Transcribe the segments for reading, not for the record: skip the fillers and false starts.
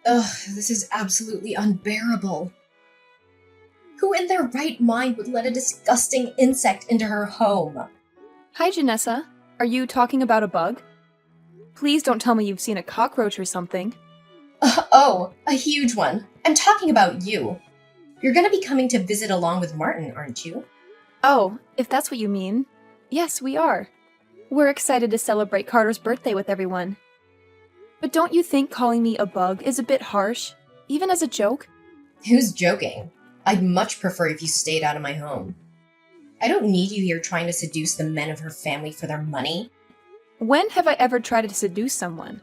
Ugh, this is absolutely unbearable. Who in their right mind would let a disgusting insect into her home? Hi, Janessa. Are you talking about a bug? Please don't tell me you've seen a cockroach or something. Oh, a huge one. I'm talking about you. You're gonna be coming to visit along with Martin, aren't you? Oh, if that's what you mean. Yes, we are. We're excited to celebrate Carter's birthday with everyone. But don't you think calling me a bug is a bit harsh, even as a joke? Who's joking? I'd much prefer if you stayed out of my home. I don't need you here trying to seduce the men of her family for their money. When have I ever tried to seduce someone?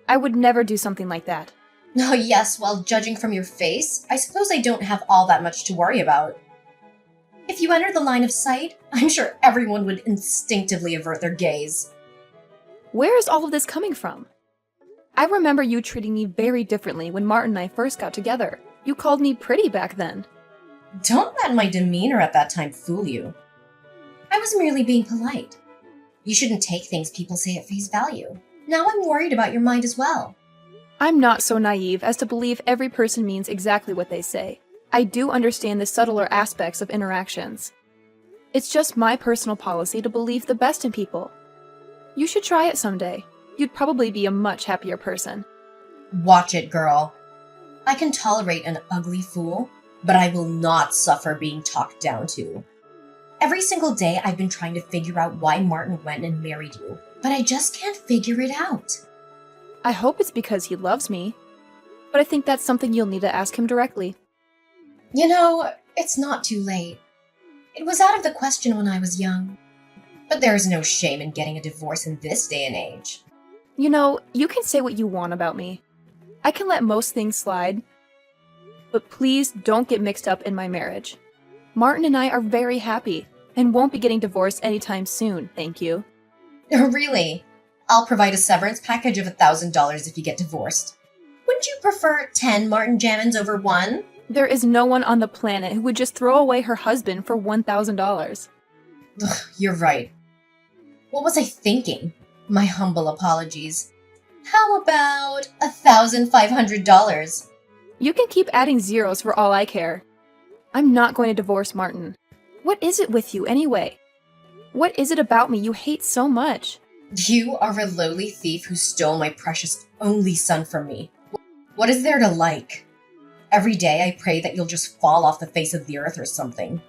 I would never do something like that. Oh yes, well, judging from your face, I suppose I don't have all that much to worry about. If you enter the line of sight, I'm sure everyone would instinctively avert their gaze. Where is all of this coming from? I remember you treating me very differently when Martin and I first got together. You called me pretty back then. Don't let my demeanor at that time fool you. I was merely being polite. You shouldn't take things people say at face value. Now I'm worried about your mind as well. I'm not so naive as to believe every person means exactly what they say. I do understand the subtler aspects of interactions. It's just my personal policy to believe the best in people. You should try it someday. You'd probably be a much happier person. Watch it, girl. I can tolerate an ugly fool, but I will not suffer being talked down to. Every single day I've been trying to figure out why Martin went and married you, but I just can't figure it out. I hope it's because he loves me, but I think that's something you'll need to ask him directly. You know, it's not too late. It was out of the question when I was young. But there is no shame in getting a divorce in this day and age. You know, you can say what you want about me. I can let most things slide. But please don't get mixed up in my marriage. Martin and I are very happy and won't be getting divorced anytime soon, thank you. Really? I'll provide a severance package of $1,000 if you get divorced. Wouldn't you prefer 10 Martin Jammins over one? There is no one on the planet who would just throw away her husband for $1,000. Ugh, you're right. What was I thinking? My humble apologies. How about $1,500? You can keep adding zeros for all I care. I'm not going to divorce Martin. What is it with you, anyway? What is it about me you hate so much? You are a lowly thief who stole my precious only son from me. What is there to like? Every day I pray that you'll just fall off the face of the earth or something.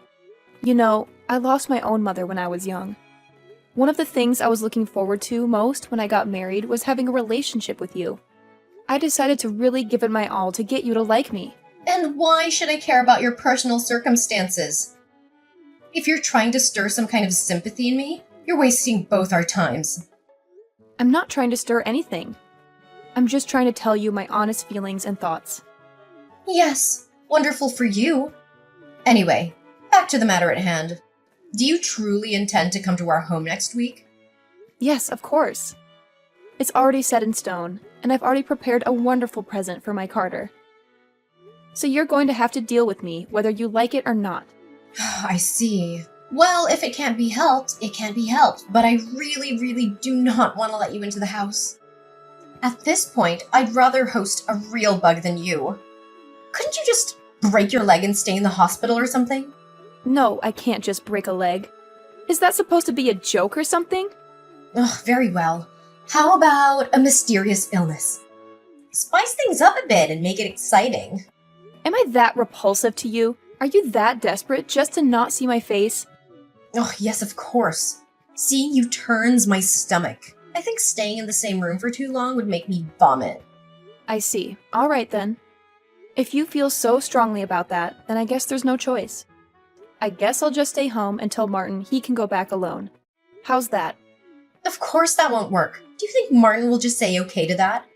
You know, I lost my own mother when I was young. One of the things I was looking forward to most when I got married was having a relationship with you. I decided to really give it my all to get you to like me. And why should I care about your personal circumstances? If you're trying to stir some kind of sympathy in me, you're wasting both our times. I'm not trying to stir anything. I'm just trying to tell you my honest feelings and thoughts. Yes, wonderful for you. Anyway, back to the matter at hand. Do you truly intend to come to our home next week? Yes, of course. It's already set in stone, and I've already prepared a wonderful present for my Carter. So you're going to have to deal with me, whether you like it or not. I see. Well, if it can't be helped, it can't be helped, but I really do not want to let you into the house. At this point, I'd rather host a real bug than you. Couldn't you just break your leg and stay in the hospital or something? No, I can't just break a leg. Is that supposed to be a joke or something? Ugh, very well. How about a mysterious illness? Spice things up a bit and make it exciting. Am I that repulsive to you? Are you that desperate just to not see my face? Oh, yes, of course. Seeing you turns my stomach. I think staying in the same room for too long would make me vomit. I see. All right then. If you feel so strongly about that, then I guess there's no choice. I guess I'll just stay home and tell Martin he can go back alone. How's that? Of course that won't work. Do you think Martin will just say okay to that?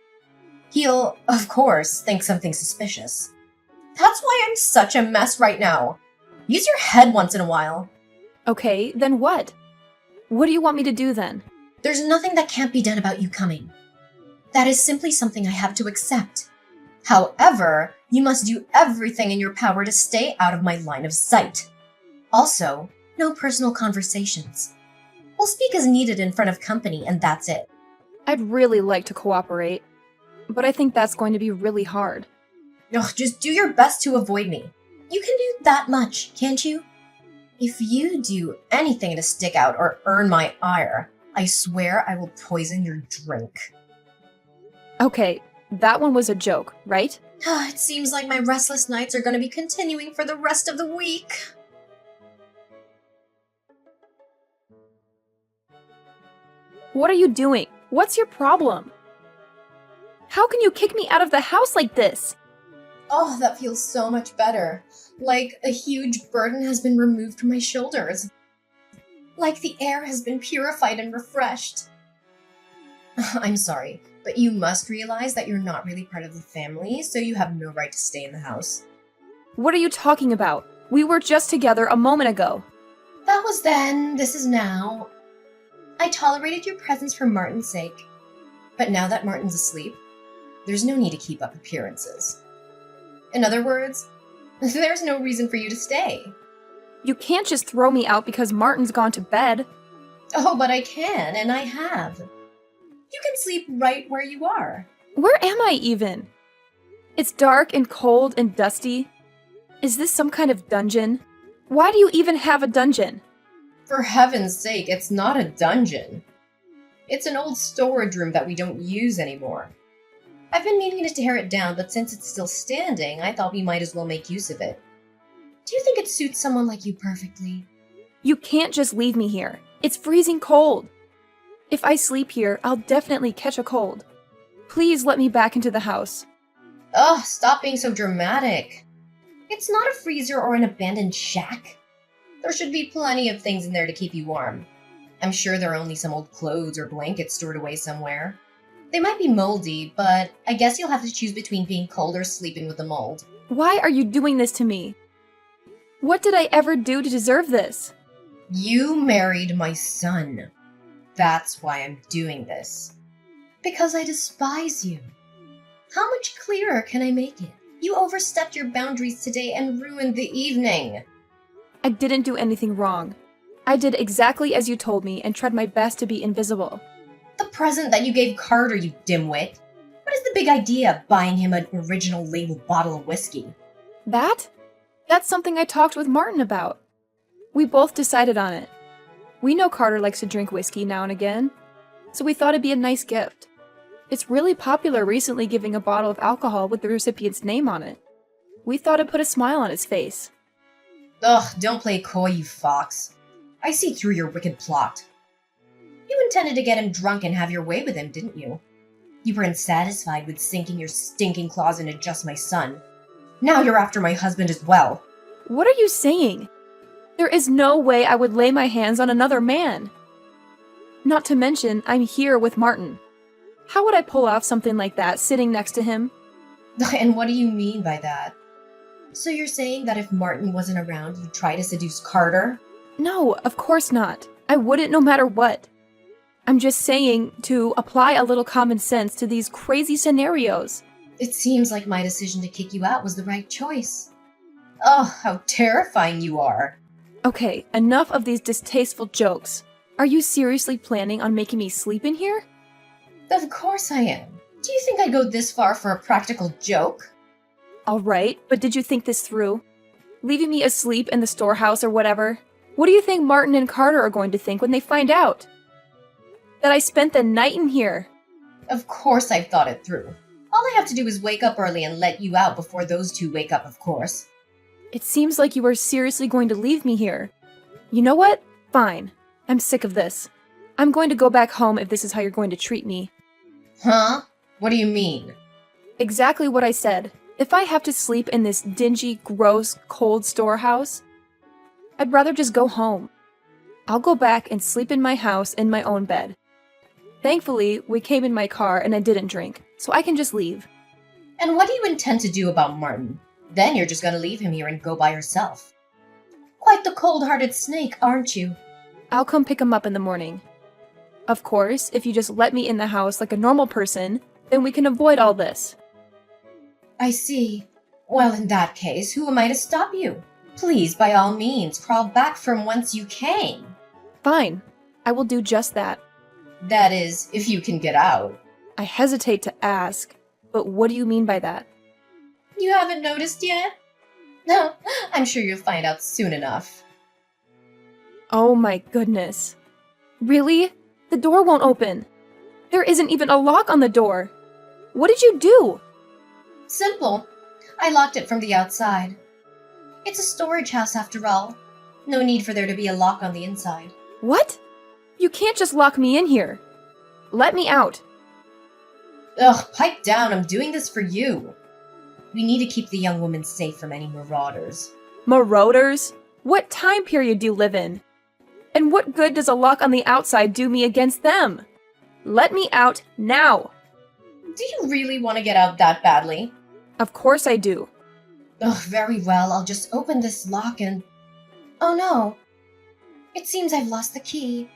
He'll, of course, think something suspicious. That's why I'm such a mess right now. Use your head once in a while. Okay, then what? What do you want me to do then? There's nothing that can't be done about you coming. That is simply something I have to accept. However, you must do everything in your power to stay out of my line of sight. Also, no personal conversations. We'll speak as needed in front of company, and that's it. I'd really like to cooperate. but I think that's going to be really hard. Ugh, just do your best to avoid me. You can do that much, can't you? If you do anything to stick out or earn my ire, I swear I will poison your drink. Okay, that one was a joke, right? It seems like my restless nights are going to be continuing for the rest of the week. What are you doing? What's your problem? How can you kick me out of the house like this? Oh, that feels so much better. Like a huge burden has been removed from my shoulders. Like the air has been purified and refreshed. I'm sorry, but you must realize that you're not really part of the family, so you have no right to stay in the house. What are you talking about? We were just together a moment ago. That was then, this is now. I tolerated your presence for Martin's sake. But now that Martin's asleep, there's no need to keep up appearances. In other words, there's no reason for you to stay. You can't just throw me out because Martin's gone to bed. Oh, but I can, and I have. You can sleep right where you are. Where am I even? It's dark and cold and dusty. Is this some kind of dungeon? Why do you even have a dungeon? For heaven's sake, it's not a dungeon. It's an old storage room that we don't use anymore. I've been meaning to tear it down, but since it's still standing, I thought we might as well make use of it. Do you think it suits someone like you perfectly? You can't just leave me here. It's freezing cold. If I sleep here, I'll definitely catch a cold. Please let me back into the house. Ugh, stop being so dramatic. It's not a freezer or an abandoned shack. There should be plenty of things in there to keep you warm. I'm sure there are only some old clothes or blankets stored away somewhere. They might be moldy, but I guess you'll have to choose between being cold or sleeping with the mold. Why are you doing this to me? What did I ever do to deserve this? You married my son. That's why I'm doing this. Because I despise you. How much clearer can I make it? You overstepped your boundaries today and ruined the evening. I didn't do anything wrong. I did exactly as you told me and tried my best to be invisible. The present that you gave Carter, you dimwit. What is the big idea of buying him an original labeled bottle of whiskey? That? That's something I talked with Martin about. We both decided on it. We know Carter likes to drink whiskey now and again, so we thought it'd be a nice gift. It's really popular recently giving a bottle of alcohol with the recipient's name on it. We thought it'd put a smile on his face. Ugh, don't play coy, you fox. I see through your wicked plot. You intended to get him drunk and have your way with him, didn't you? You weren't satisfied with sinking your stinking claws into just my son. Now you're after my husband as well. What are you saying? There is no way I would lay my hands on another man. Not to mention, I'm here with Martin. How would I pull off something like that sitting next to him? And what do you mean by that? So you're saying that if Martin wasn't around, you'd try to seduce Carter? No, of course not. I wouldn't no matter what. I'm just saying to apply a little common sense to these crazy scenarios. It seems like my decision to kick you out was the right choice. Oh, how terrifying you are. Okay, enough of these distasteful jokes. Are you seriously planning on making me sleep in here? Of course I am. Do you think I'd go this far for a practical joke? Alright, but did you think this through? Leaving me asleep in the storehouse or whatever? What do you think Martin and Carter are going to think when they find out? That I spent the night in here? Of course I've thought it through. All I have to do is wake up early and let you out before those two wake up, of course. It seems like you are seriously going to leave me here. You know what? Fine. I'm sick of this. I'm going to go back home if this is how you're going to treat me. Huh? What do you mean? Exactly what I said. If I have to sleep in this dingy, gross, cold storehouse, I'd rather just go home. I'll go back and sleep in my house in my own bed. Thankfully, we came in my car and I didn't drink, so I can just leave. And what do you intend to do about Martin? Then you're just gonna leave him here and go by yourself. Quite the cold-hearted snake, aren't you? I'll come pick him up in the morning. Of course, if you just let me in the house like a normal person, then we can avoid all this. I see. Well, in that case, who am I to stop you? Please, by all means, crawl back from whence you came. Fine. I will do just that. That is, if you can get out. I hesitate to ask. But what do you mean by that? You haven't noticed yet? No, I'm sure you'll find out soon enough. Oh my goodness. Really? The door won't open. There isn't even a lock on the door. What did you do? Simple. I locked it from the outside. It's a storage house after all. No need for there to be a lock on the inside. What? You can't just lock me in here. Let me out. Ugh, pipe down, I'm doing this for you. We need to keep the young woman safe from any marauders. Marauders? What time period do you live in? And what good does a lock on the outside do me against them? Let me out now. Do you really want to get out that badly? Of course I do. Ugh, very well, I'll just open this lock and... Oh no. It seems I've lost the key.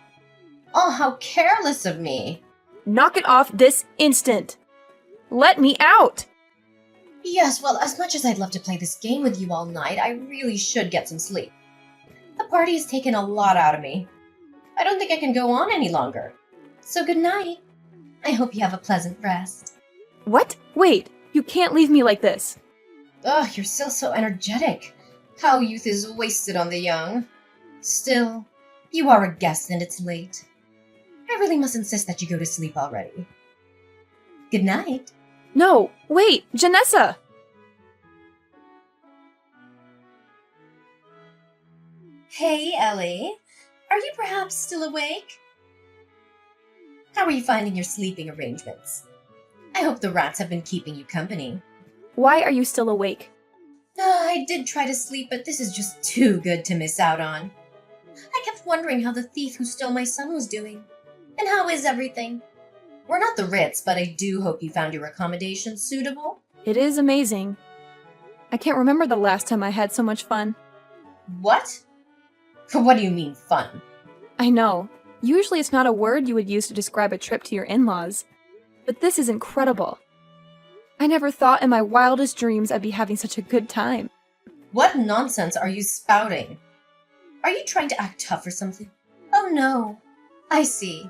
Oh, how careless of me. Knock it off this instant. Let me out. Yes, well, as much as I'd love to play this game with you all night, I really should get some sleep. The party has taken a lot out of me. I don't think I can go on any longer. So good night. I hope you have a pleasant rest. What? Wait, you can't leave me like this. Ugh, you're still so energetic. How youth is wasted on the young. Still, you are a guest and it's late. I really must insist that you go to sleep already. Good night. No, wait, Janessa! Hey, Ellie. Are you perhaps still awake? How are you finding your sleeping arrangements? I hope the rats have been keeping you company. Why are you still awake? I did try to sleep, but this is just too good to miss out on. I kept wondering how the thief who stole my son was doing. And how is everything? We're not the Ritz, but I do hope you found your accommodations suitable. It is amazing. I can't remember the last time I had so much fun. What? What do you mean, fun? I know. Usually it's not a word you would use to describe a trip to your in-laws. But this is incredible. I never thought in my wildest dreams I'd be having such a good time. What nonsense are you spouting? Are you trying to act tough or something? Oh no. I see.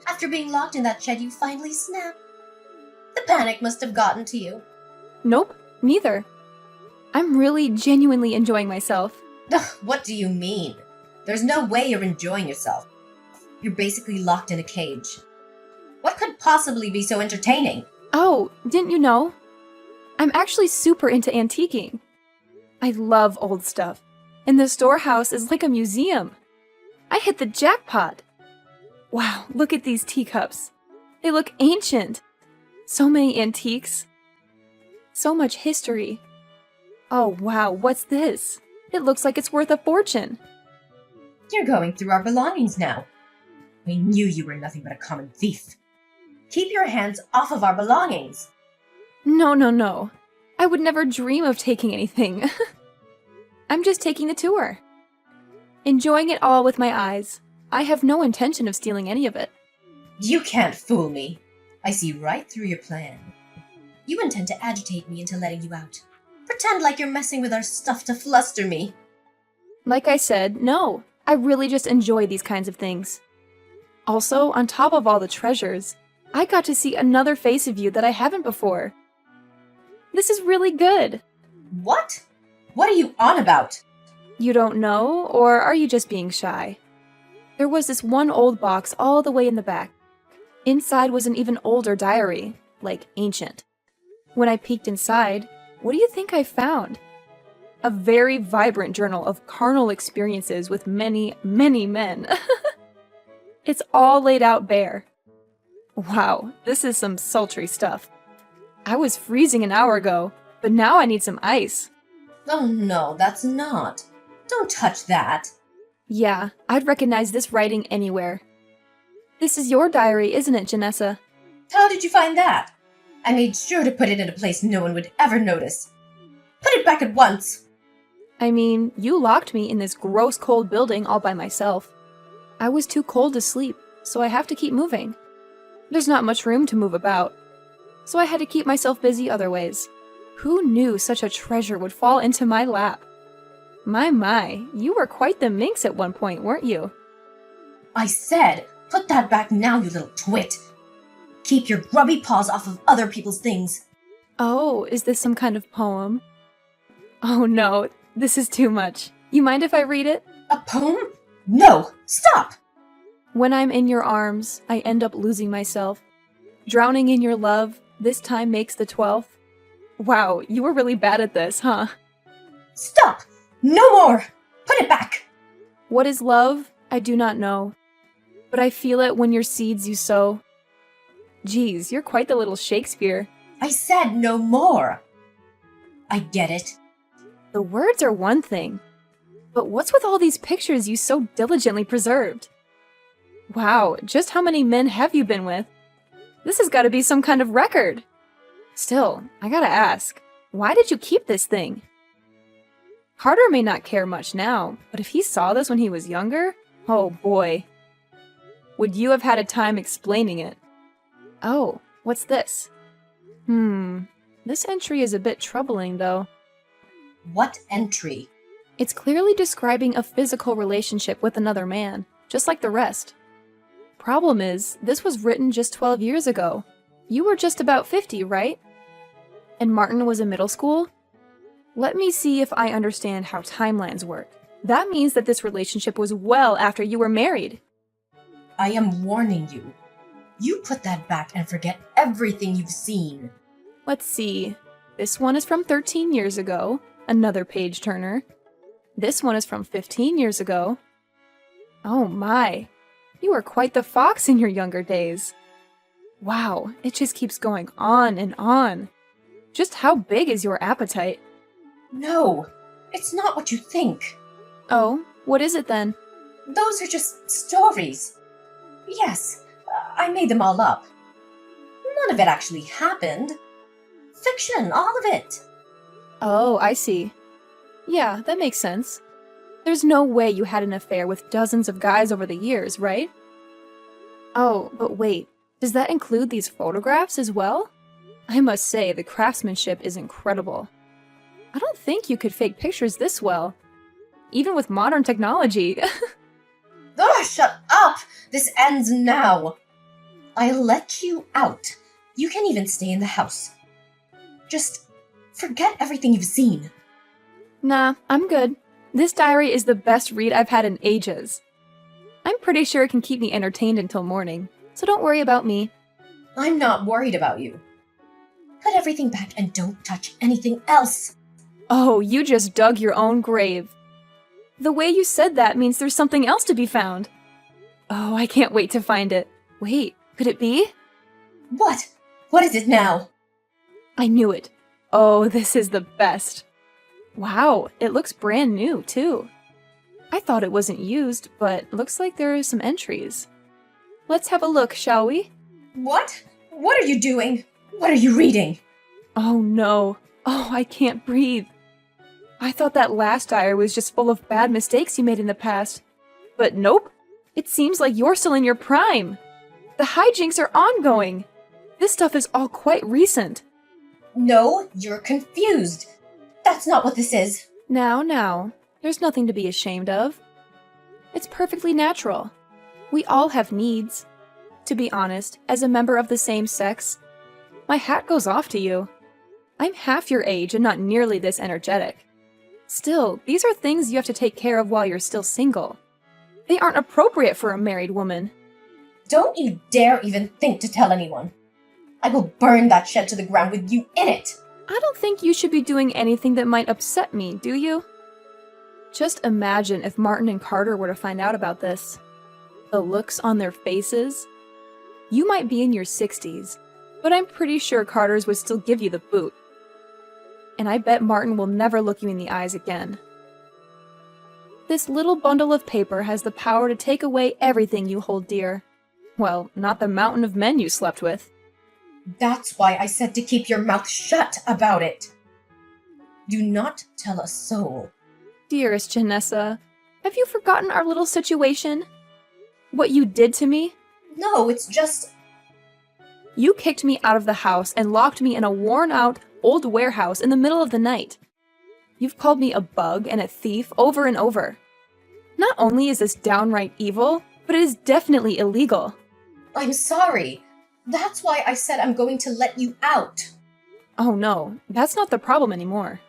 After being locked in that shed, you finally snapped. The panic must have gotten to you. Nope, neither. I'm really genuinely enjoying myself. Ugh, what do you mean? There's no way you're enjoying yourself. You're basically locked in a cage. What could possibly be so entertaining? Oh, didn't you know? I'm actually super into antiquing. I love old stuff, and the storehouse is like a museum. I hit the jackpot. Wow, look at these teacups. They look ancient. So many antiques. So much history. Oh wow, what's this? It looks like it's worth a fortune. You're going through our belongings now. We knew you were nothing but a common thief. Keep your hands off of our belongings. No. I would never dream of taking anything. I'm just taking the tour. Enjoying it all with my eyes. I have no intention of stealing any of it. You can't fool me. I see right through your plan. You intend to agitate me into letting you out. Pretend like you're messing with our stuff to fluster me. Like I said, no. I really just enjoy these kinds of things. Also, on top of all the treasures, I got to see another face of you that I haven't before. This is really good. What? What are you on about? You don't know, or are you just being shy? There was this one old box all the way in the back. Inside was an even older diary, like ancient. When I peeked inside, what do you think I found? A very vibrant journal of carnal experiences with many, many men. It's all laid out bare. Wow, this is some sultry stuff. I was freezing an hour ago, but now I need some ice. Oh no, that's not. Don't touch that. Yeah, I'd recognize this writing anywhere. This is your diary, isn't it, Janessa? How did you find that? I made sure to put it in a place no one would ever notice. Put it back at once! I mean, you locked me in this gross cold building all by myself. I was too cold to sleep, so I have to keep moving. There's not much room to move about, so I had to keep myself busy other ways. Who knew such a treasure would fall into my lap? My, you were quite the minx at one point, weren't you? I said, put that back now, you little twit! Keep your grubby paws off of other people's things. Oh, is this some kind of poem? Oh no, this is too much. You mind if I read it? A poem? No! Stop! When I'm in your arms, I end up losing myself. Drowning in your love, this time makes the 12th. Wow, you were really bad at this, huh? Stop! No more! Put it back! What is love? I do not know. But I feel it when your seeds you sow. Geez, you're quite the little Shakespeare. I said no more. I get it. The words are one thing. But what's with all these pictures you so diligently preserved? Wow, just how many men have you been with? This has got to be some kind of record. Still, I gotta ask, why did you keep this thing? Carter may not care much now, but if he saw this when he was younger, oh boy. Would you have had a time explaining it? Oh, what's this? This entry is a bit troubling, though. What entry? It's clearly describing a physical relationship with another man, just like the rest. Problem is, this was written just 12 years ago. You were just about 50, right? And Martin was in middle school? Let me see if I understand how timelines work. That means that this relationship was well after you were married. I am warning you. You put that back and forget everything you've seen. Let's see. This one is from 13 years ago. Another page turner. This one is from 15 years ago. Oh my. You were quite the fox in your younger days. Wow, it just keeps going on and on. Just how big is your appetite? No, it's not what you think. Oh, what is it then? Those are just stories. Yes, I made them all up. None of it actually happened. Fiction, all of it. Oh, I see. Yeah, that makes sense. There's no way you had an affair with dozens of guys over the years, right? Oh, but wait, does that include these photographs as well? I must say, the craftsmanship is incredible. I don't think you could fake pictures this well. Even with modern technology. Ugh, shut up! This ends now. I'll let you out. You can even stay in the house. Just forget everything you've seen. Nah, I'm good. This diary is the best read I've had in ages. I'm pretty sure it can keep me entertained until morning, so don't worry about me. I'm not worried about you. Put everything back and don't touch anything else. Oh, you just dug your own grave. The way you said that means there's something else to be found. Oh, I can't wait to find it. Wait, could it be? What? What is it now? I knew it. Oh, this is the best. Wow, it looks brand new, too. I thought it wasn't used, but looks like there are some entries. Let's have a look, shall we? What? What are you doing? What are you reading? Oh no. Oh, I can't breathe. I thought that last diary was just full of bad mistakes you made in the past. But nope. It seems like you're still in your prime. The hijinks are ongoing. This stuff is all quite recent. No, you're confused. That's not what this is. Now, there's nothing to be ashamed of. It's perfectly natural. We all have needs. To be honest, as a member of the same sex, my hat goes off to you. I'm half your age and not nearly this energetic. Still, these are things you have to take care of while you're still single. They aren't appropriate for a married woman. Don't you dare even think to tell anyone. I will burn that shed to the ground with you in it. I don't think you should be doing anything that might upset me, do you? Just imagine if Martin and Carter were to find out about this. The looks on their faces. You might be in your 60s, but I'm pretty sure Carter's would still give you the boot. And I bet Martin will never look you in the eyes again. This little bundle of paper has the power to take away everything you hold dear. Well, not the mountain of men you slept with. That's why I said to keep your mouth shut about it. Do not tell a soul. Dearest Janessa, have you forgotten our little situation? What you did to me? No, it's just... You kicked me out of the house and locked me in a worn-out, old warehouse in the middle of the night. You've called me a bug and a thief over and over. Not only is this downright evil, but it is definitely illegal. I'm sorry. That's why I said I'm going to let you out. Oh no, that's not the problem anymore.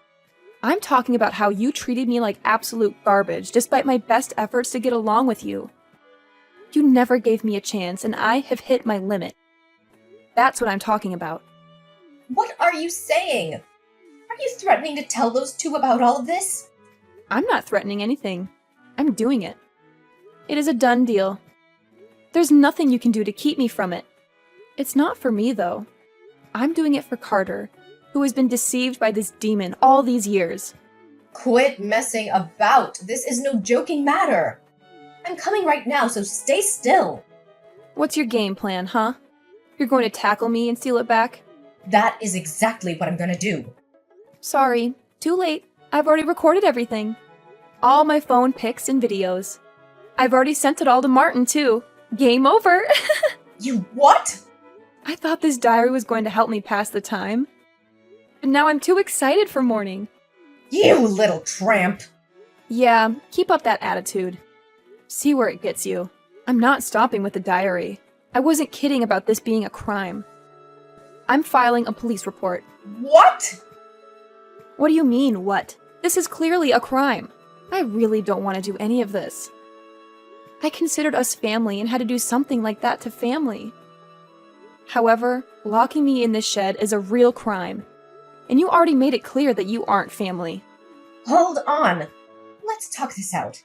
I'm talking about how you treated me like absolute garbage despite my best efforts to get along with you. You never gave me a chance, and I have hit my limit. That's what I'm talking about. What are you saying? Are you threatening to tell those two about all of this? I'm not threatening anything. I'm doing it. It is a done deal. There's nothing you can do to keep me from it. It's not for me, though. I'm doing it for Carter, who has been deceived by this demon all these years. Quit messing about. This is no joking matter. I'm coming right now, so stay still. What's your game plan, huh? You're going to tackle me and steal it back? That is exactly what I'm gonna do. Sorry, too late. I've already recorded everything. All my phone pics and videos. I've already sent it all to Martin, too. Game over! You what? I thought this diary was going to help me pass the time. But now I'm too excited for morning. You little tramp! Yeah, keep up that attitude. See where it gets you. I'm not stopping with the diary. I wasn't kidding about this being a crime. I'm filing a police report. What? What do you mean, what? This is clearly a crime. I really don't want to do any of this. I considered us family and had to do something like that to family. However, locking me in this shed is a real crime. And you already made it clear that you aren't family. Hold on. Let's talk this out.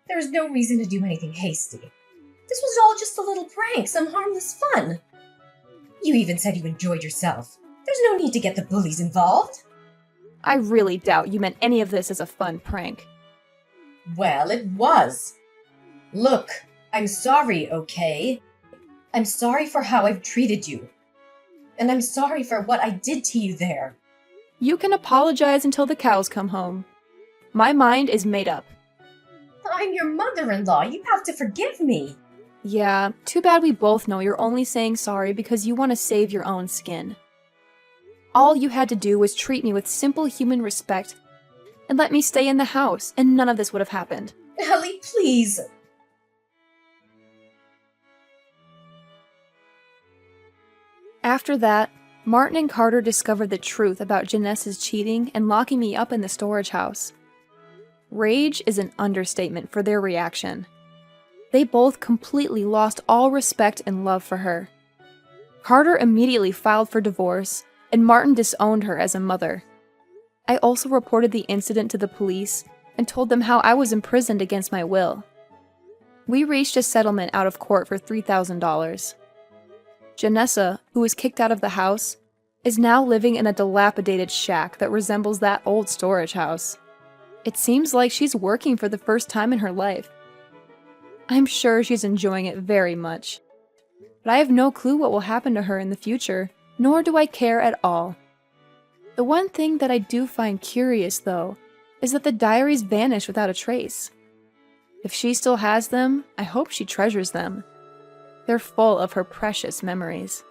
There's no reason to do anything hasty. This was all just a little prank, some harmless fun. You even said you enjoyed yourself. There's no need to get the bullies involved. I really doubt you meant any of this as a fun prank. Well, it was. Look, I'm sorry, okay? I'm sorry for how I've treated you. And I'm sorry for what I did to you there. You can apologize until the cows come home. My mind is made up. I'm your mother-in-law. You have to forgive me. Yeah, too bad we both know you're only saying sorry because you want to save your own skin. All you had to do was treat me with simple human respect and let me stay in the house, and none of this would have happened. Ellie, please. After that, Martin and Carter discovered the truth about Janessa's cheating and locking me up in the storage house. Rage is an understatement for their reaction. They both completely lost all respect and love for her. Carter immediately filed for divorce, and Martin disowned her as a mother. I also reported the incident to the police and told them how I was imprisoned against my will. We reached a settlement out of court for $3,000. Janessa, who was kicked out of the house, is now living in a dilapidated shack that resembles that old storage house. It seems like she's working for the first time in her life. I'm sure she's enjoying it very much. But I have no clue what will happen to her in the future, nor do I care at all. The one thing that I do find curious, though, is that the diaries vanished without a trace. If she still has them, I hope she treasures them. They're full of her precious memories.